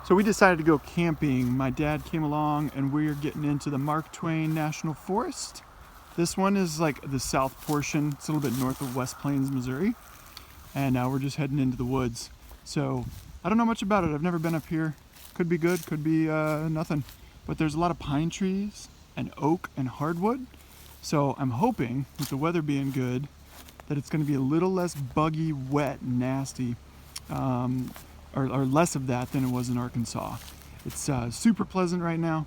So we decided to go camping. My dad came along and we're getting into the Mark Twain National Forest. This one is like the south portion. It's a little bit north of West Plains, Missouri. And we're just heading into the woods. So I don't know much about it. I've never been up here. Could be good, could be nothing. But there's a lot of pine trees and oak and hardwood. So I'm hoping, with the weather being good, that it's going to be a little less buggy, wet, nasty. Or less of that than it was in Arkansas. It's super pleasant right now.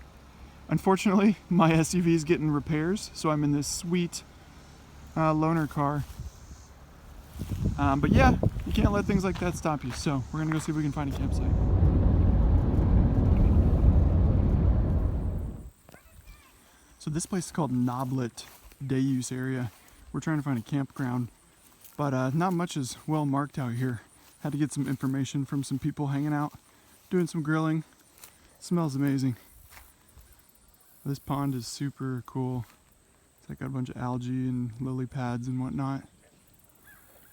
Unfortunately, my SUV is getting repairs, so I'm in this sweet loaner car. But yeah, you can't let things like that stop you. So we're gonna go see if we can find a campsite. So this place is called Noblett Day Use Area. We're trying to find a campground, but not much is well marked out here. Had to get some information from some people hanging out, doing some grilling. Smells amazing. This pond is super cool. It's like got a bunch of algae and lily pads and whatnot.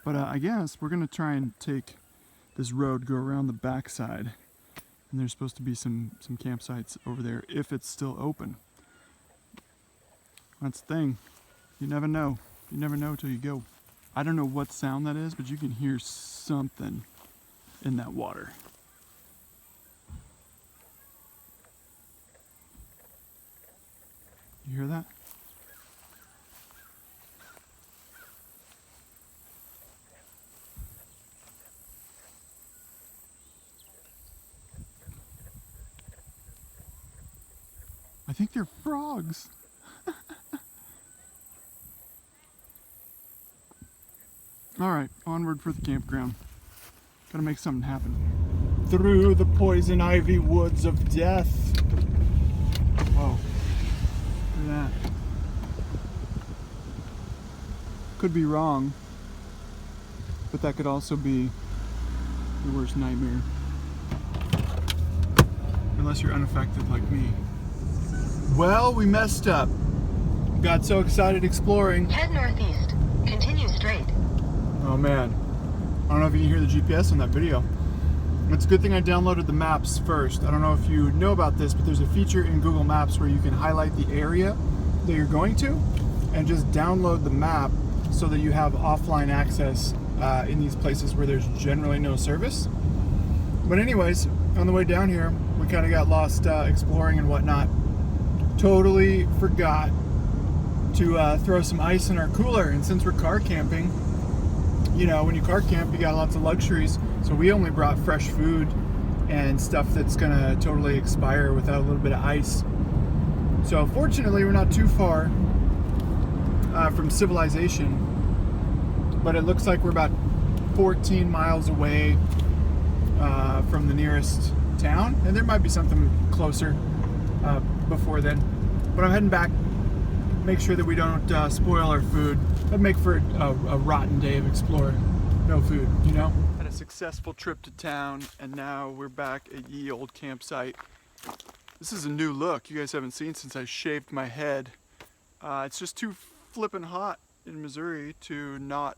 But I guess we're gonna try and take this road, go around the backside, and there's supposed to be some campsites over there if it's still open. That's the thing. You never know. You never know till you go. I don't know what sound that is, but you can hear something in that water. You hear that? I think they're frogs. All right, onward for the campground. Gotta make something happen. Through the poison ivy woods of death. Whoa, look at that. Could be wrong, but that could also be your worst nightmare. Unless you're unaffected like me. Well, we messed up. Got so excited exploring. Head northeast. Continue straight. Oh man, I don't know if you can hear the GPS on that video. It's a good thing I downloaded the maps first. I don't know if you know about this, but there's a feature in Google Maps where you can highlight the area that you're going to and just download the map so that you have offline access in these places where there's generally no service. But anyways, on the way down here, we kind of got lost exploring and whatnot. Totally forgot to throw some ice in our cooler, and since we're car camping, you know, when you car camp, you got lots of luxuries. So we only brought fresh food and stuff that's gonna totally expire without a little bit of ice. So fortunately, we're not too far from civilization, but it looks like we're about 14 miles away from the nearest town, and there might be something closer before then. But I'm heading back. Make sure that we don't spoil our food. That'd make for a rotten day of exploring. No food, you know? Had a successful trip to town, and now we're back at ye old campsite. This is a new look you guys haven't seen since I shaved my head. It's just too flippin' hot in Missouri to not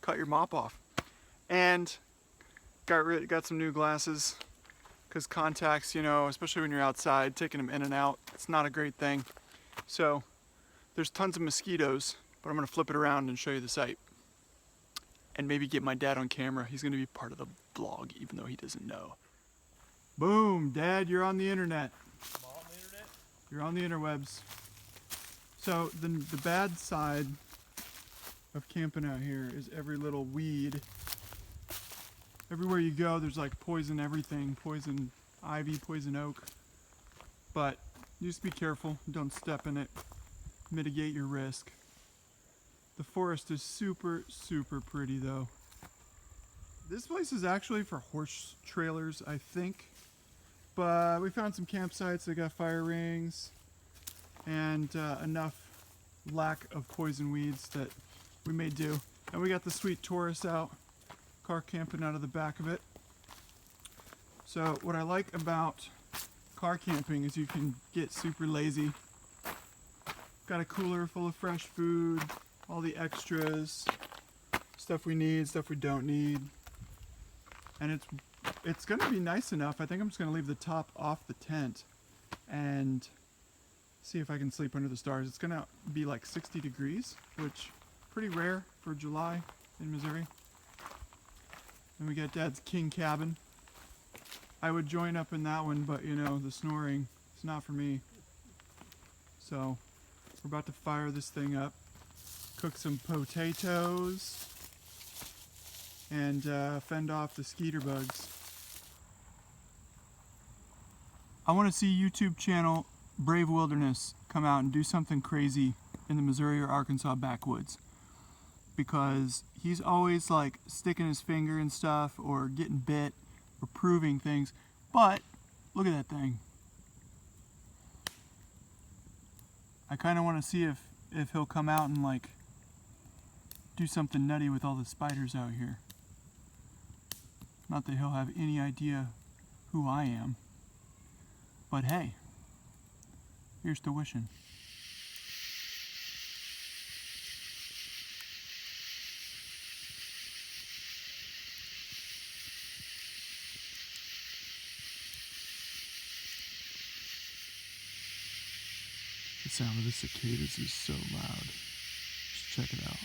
cut your mop off. And got some new glasses, because contacts, you know, especially when you're outside, taking them in and out, it's not a great thing. So there's tons of mosquitoes, but I'm gonna flip it around and show you the site. And maybe get my dad on camera. He's gonna be part of the vlog, even though he doesn't know. Boom, Dad, you're on the internet. I'm on the internet? You're on the interwebs. So the bad side of camping out here is every little weed. Everywhere you go, there's like poison everything, poison ivy, poison oak. But just be careful, don't step in it, mitigate your risk. The forest is super, super pretty though. This place is actually for horse trailers, I think. But we found some campsites that got fire rings and enough lack of poison weeds that we may do. And we got the sweet Taurus out, car camping out of the back of it. So what I like about car camping is you can get super lazy. Got a cooler full of fresh food, all the extras, stuff we need, stuff we don't need. And it's it's going to be nice enough. I think I'm just going to leave the top off the tent and see if I can sleep under the stars. It's going to be like 60 degrees, which pretty rare for July in Missouri. And we got Dad's king cabin. I would join up in that one, but you know, the snoring is not for me. So we're about to fire this thing up, cook some potatoes, and fend off the skeeter bugs. I want to see YouTube channel Brave Wilderness come out and do something crazy in the Missouri or Arkansas backwoods, because he's always like sticking his finger in stuff or getting bit or proving things. But look at that thing. I kind of want to see if he'll come out and like do something nutty with all the spiders out here. Not that he'll have any idea who I am, but hey, here's to wishing. The sound of the cicadas is so loud. Just check it out.